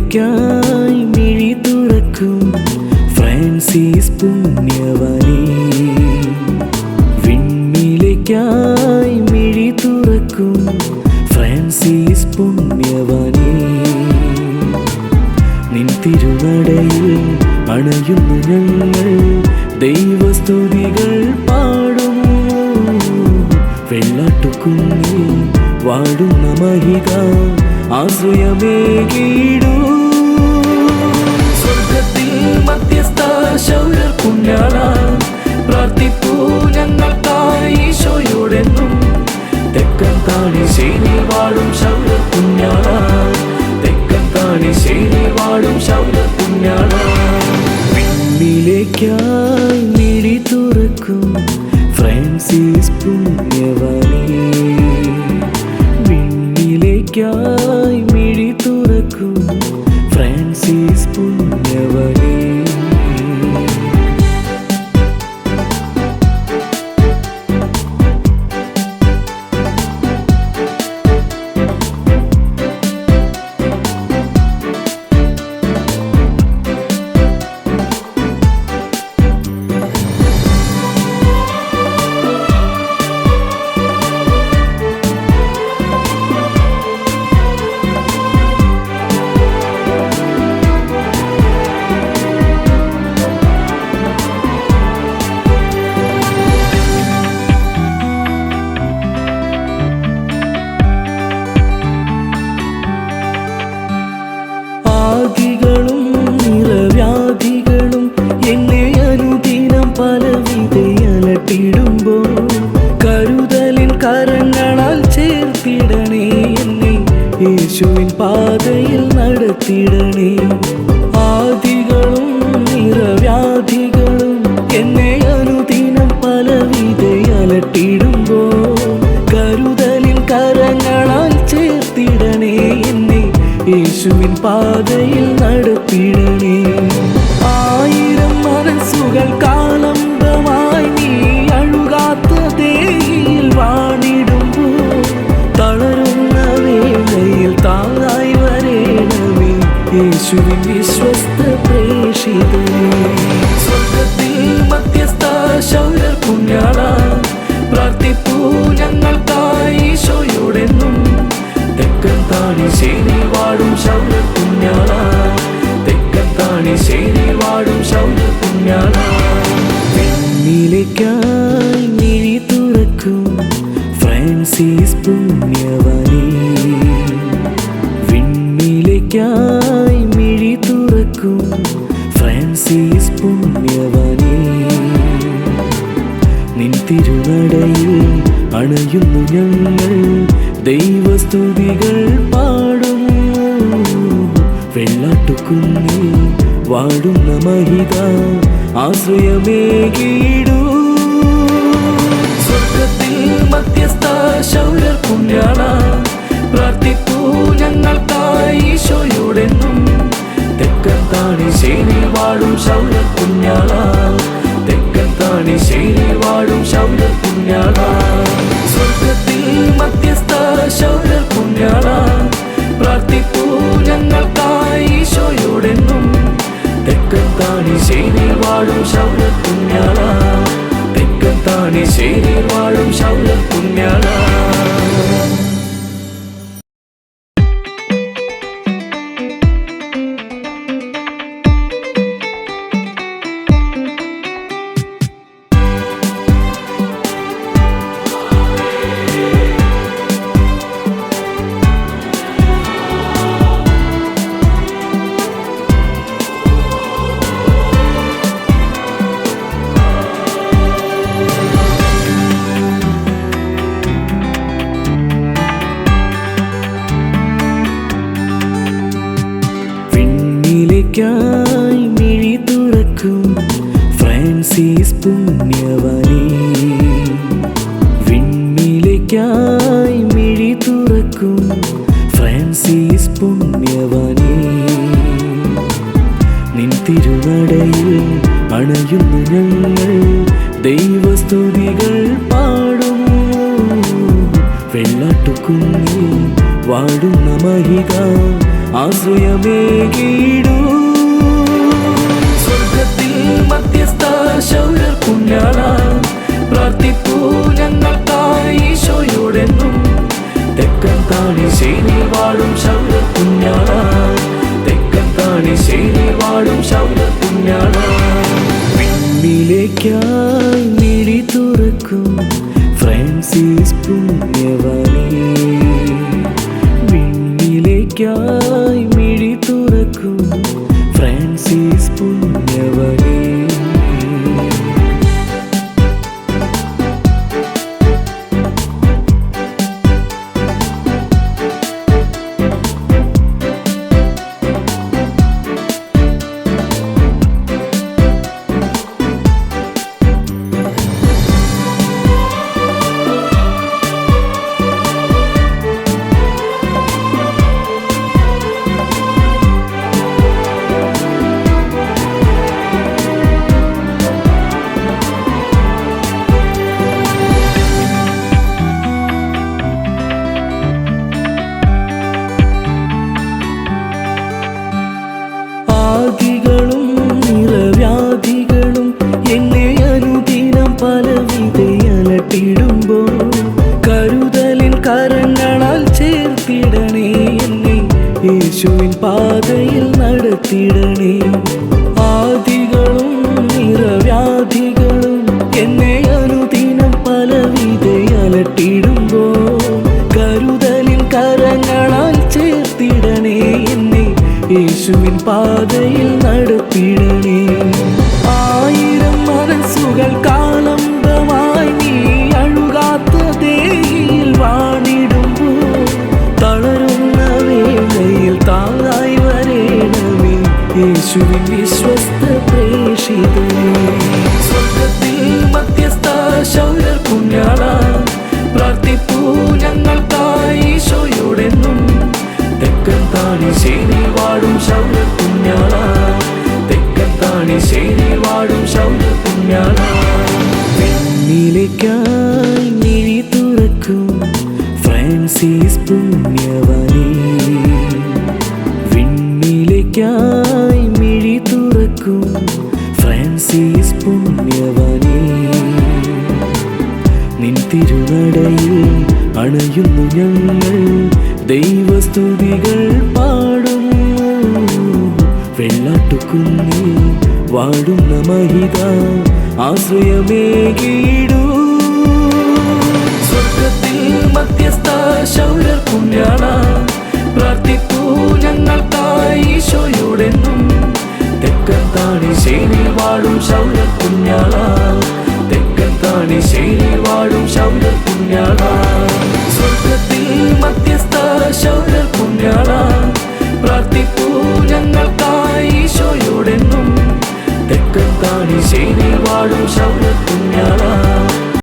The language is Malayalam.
വിണ്ണിലേക്കായി മിഴി തുറക്കും ഫ്രാൻസിസ് പുണ്യവാനേ. വിണ്ണിലേക്കായി മിഴി തുറക്കും ഫ്രാൻസിസ് പുണ്യവാനേ. നിൻ തിരുനടയിൽ അണയുന്നു ഞങ്ങൾ, ദൈവസ്തുതികൾ പാടുന്നു. വെള്ളാട്ടുകുന്നിൽ വാടുന്ന മഹിത ആശ്രയമേകിടൂ. സ്വർഗത്തിൽ മധ്യസ്ഥ ശൗര്യർ പുണ്യാള, പ്രാർത്ഥിപ്പൂ ഞങ്ങൾക്കായി ഈശോയോടെന്നും. തെക്കൻ താണിശ്ശേരി വാഴും ശൗര്യർ പുണ്യാള, തെക്കൻ താണിശ്ശേരി വാഴും ശൗര്യർ പുണ്യാള. വിണ്ണിലേക്കായി മിഴി തുറക്കും ഫ്രാൻസിസ് പുണ്യവാനേ. വിണ്ണിലേക്കായി മിഴി തുറക്കും ഫ്രാൻസിസ് പുണ്യവാനേ. ആദികളും നിറവ്യാധികളും എന്നെ അനുദിനം പലവിധയലട്ടിടുമ്പോൾ കരുതലിൻ കരങ്ങളാൽ ചേർത്തിടണേ എന്നെ, യേശുവിൻ പാതയിൽ നടത്തിടണേ. ആദികളും നിറവ്യാധികളും എന്നെ അനുദിനം പലവിധയലട്ടിടുമ്പോൾ കരുതലിൻ കരങ്ങളാൽ ചേർത്തിടണേ എന്നെ, യേശുവിൻ പാതയിൽ നടത്തിടണേ. ആയിരം മനസ്സുകൾ കാലംബമായി നീ അഴുകാത്ത ദേഹിയിൽ വാണിടുമ്പോൾ തളരുന്ന വേളയിൽ താങ്ങായി വരേണമേ യേശുവിൻ വിശ്വസ്ത പ്രേഷിതനേ. സ്വർഗത്തിൽ മധ്യസ്ഥ ശൗര്യർ പുണ്യാള, പ്രാർത്ഥിപ്പൂ ഞങ്ങൾക്കായി ഈശോയോടെന്നും. തെക്കൻ താണിശ്ശേരി വാഴും ശൗര്യർ പുണ്യാള, തെക്കൻ താണിശ്ശേരി വാഴും ശൗര്യർ പുണ്യാള. വിണ്ണിലേക്കായി മിഴി തുറക്കും ഫ്രാൻസിസ് പുണ്യവാനേ. വിണ്ണിലേക്കായി മിഴി തുറക്കും ഫ്രാൻസിസ് പുണ്യവാനേ. നിൻ തിരുനടയിൽ അണയുന്നു ഞങ്ങൾ, ദൈവസ്തുതികൾ പാടുന്നു. വെള്ളാട്ടുകുന്നിൽ വാടുന്ന മഹിത ആശ്രയമേകിടൂ. സ്വർഗത്തിൽ മധ്യസ്ഥ ശൗര്യർ പുണ്യാള, പ്രാർത്ഥിപ്പൂ ഞങ്ങൾക്കായി ഈശോയോടെന്നും. തെക്കൻ താണിശ്ശേരി വാഴും ശൗര്യർ പുണ്യാള, തെക്കൻ താണിശ്ശേരി വാഴും ശൗര്യർ പുണ്യാള. സ്വർഗത്തിൽ മധ്യസ്ഥ ശൗര്യർ പുണ്യാള, പ്രാർത്ഥിപ്പൂ ഞങ്ങൾക്കായി ഈശോയോടെന്നും. തെക്കൻ താണിശ്ശേരി വാഴും ശൗര്യർ പുണ്യാള, തെക്കൻ താണിശ്ശേരി വാഴും ശൗര്യർ പുണ്യാള. വിണ്ണിലേക്കായി മിഴി തുറക്കും ഫ്രാൻസിസ് പുണ്യവാനേ. വിണ്ണിലേക്കായി മിഴി തുറക്കും ഫ്രാൻസിസ് പുണ്യവാനേ. നിൻ തിരുനടയിൽ അണയുന്നു ഞങ്ങൾ, ദൈവസ്തുതികൾ പാടുന്നു. വെള്ളാട്ടുകുന്നിൽ വാടുന്ന മഹിത ആശ്രയമേകിടൂ. സ്വർഗത്തിൽ മധ്യസ്ഥ ശൗര്യർ പുണ്യാള, പ്രാർത്ഥിപ്പൂ ഞങ്ങൾക്കായി ഈശോയോടെന്നും. തെക്കൻ താണിശ്ശേരിയിൽ വാഴും ശൗര്യർ പുണ്യാള, തെക്കൻ താണിശ്ശേരിയിൽ വാഴും ശൗര്യർ പുണ്യാള. വിണ്ണിലേക്കായി മിഴി തുറക്കും ഫ്രാൻസിസ് പുണ്യവാനേ, വിണ്ണിലേക്കായി മിഴി തുറക്കും ഫ്രാൻസിസ് പുണ്യവാനേ. ആദികളും നിറവ്യാധികളും എന്നെ അനുദിനം പലവിധയലട്ടിടുമ്പോൾ കരുതലിൻ കരങ്ങളാൽ ചേർത്തിടണേ എന്നെ, യേശുവിൻ പാതയിൽ നടത്തിടണേ. ആദികളും നിറവ്യാധികളും എന്നെ അനുദിനം പലവിധയലട്ടിടുമ്പോൾ കരുതലിൻ കരങ്ങളാൽ ചേർത്തിടണേ എന്നെ, യേശുവിൻ പാതയിൽ നടത്തിടണേ. ആയിരം മനസ്സുകൾ കാലംബമായി നീ അഴുകാത്ത ദേഹിയിൽ വാണിടുമ്പോൾ തളരുന്ന വേളയിൽ താങ്ങായി വരേണമേ യേശുവിൻ വിശ്വസ്ത പ്രേഷിതനേ. സ്വർഗത്തിൽ മധ്യസ്ഥ ശൗര്യർ പുണ്യാള, പ്രാർത്ഥിപ്പൂ ഞങ്ങൾക്കായി ഈശോയോടെന്നും. തെക്കൻ താണിശ്ശേരിയിൽ വാഴും ശൗര്യർ പുണ്യാള, തെക്കൻ താണിശ്ശേരിയിൽ വാഴും ശൗര്യർ പുണ്യാള. വിണ്ണിലേക്കായി മിഴി തുറക്കും ഫ്രാൻസിസ് പുണ്യവാനേ, വിണ്ണിലേക്കായി മിഴി തുറക്കും ഫ്രാൻസിസ് പുണ്യവാനേ. നിൻ തിരുനടയിൽ അണയുന്നു ഞങ്ങൾ, ദൈവസ്തുതികൾ പാടുന്നു. വെള്ളാട്ടുകുന്നിൽ വാഴുന്ന മഹിത ആശ്രയമേകിടൂ. സ്വർഗത്തിൽ മധ്യസ്ഥ ശൗര്യർ പുണ്യാള, പ്രാർത്ഥിപ്പൂ ഞങ്ങൾക്കായി ഈശോയോടെന്നും. തെക്കൻ താണിശ്ശേരിയിൽ വാഴും ശൗര്യർ പുണ്യാള, തെക്കൻ താണിശ്ശേരിയിൽ വാഴും ശൗര്യർ പുണ്യാള.